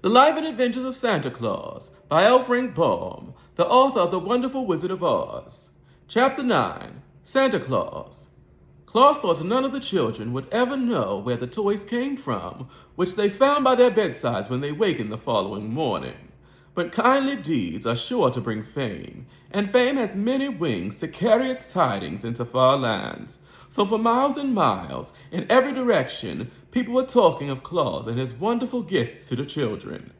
The Life and Adventures of Santa Claus by Baum, the author of The Wonderful Wizard of Oz. Chapter 9, Santa Claus. Claus thought none of the children would ever know where the toys came from, which they found by their bedsides when they wakened the following morning. But kindly deeds are sure to bring fame, and fame has many wings to carry its tidings into far lands. So for miles and miles, in every direction, people were talking of Claus and his wonderful gifts to the children.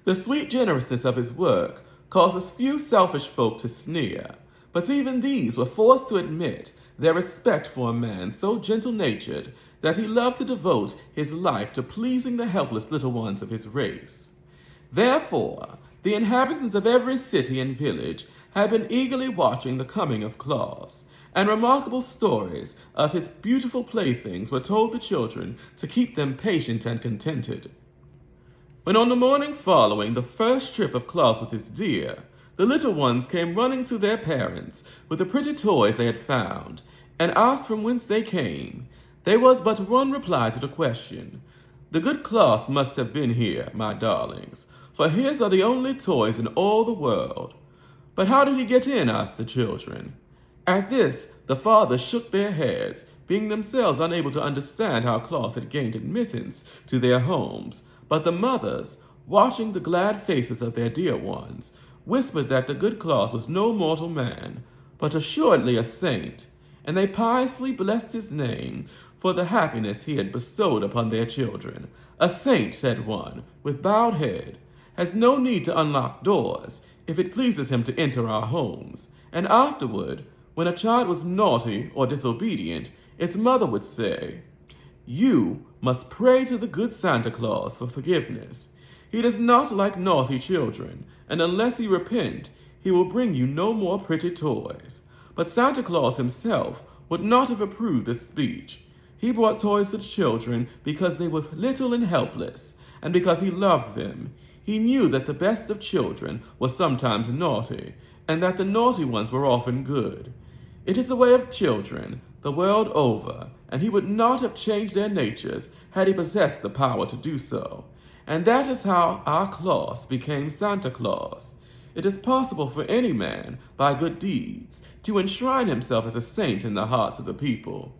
The sweet generousness of his work causes few selfish folk to sneer, but even these were forced to admit their respect for a man so gentle-natured that he loved to devote his life to pleasing the helpless little ones of his race. Therefore, the inhabitants of every city and village had been eagerly watching the coming of Claus, and remarkable stories of his beautiful playthings were told the children to keep them patient and contented. When on the morning following the first trip of Claus with his deer, the little ones came running to their parents with the pretty toys they had found, and asked from whence they came. There was but one reply to the question. The good Claus must have been here, my darlings, for his are the only toys in all the world. But how did he get in? Asked the children. At this, the fathers shook their heads, being themselves unable to understand how Claus had gained admittance to their homes. But the mothers, watching the glad faces of their dear ones, whispered that the good Claus was no mortal man, but assuredly a saint, and they piously blessed his name for the happiness he had bestowed upon their children. A saint, said one, with bowed head, has no need to unlock doors if it pleases him to enter our homes, and afterward, when a child was naughty or disobedient, its mother would say, "You must pray to the good Santa Claus for forgiveness. He does not like naughty children, and unless he repent, he will bring you no more pretty toys." But Santa Claus himself would not have approved this speech. He brought toys to children because they were little and helpless, and because he loved them. He knew that the best of children was sometimes naughty, and that the naughty ones were often good. It is the way of children the world over, and he would not have changed their natures had he possessed the power to do so. And that is how our Claus became Santa Claus. It is possible for any man, by good deeds, to enshrine himself as a saint in the hearts of the people.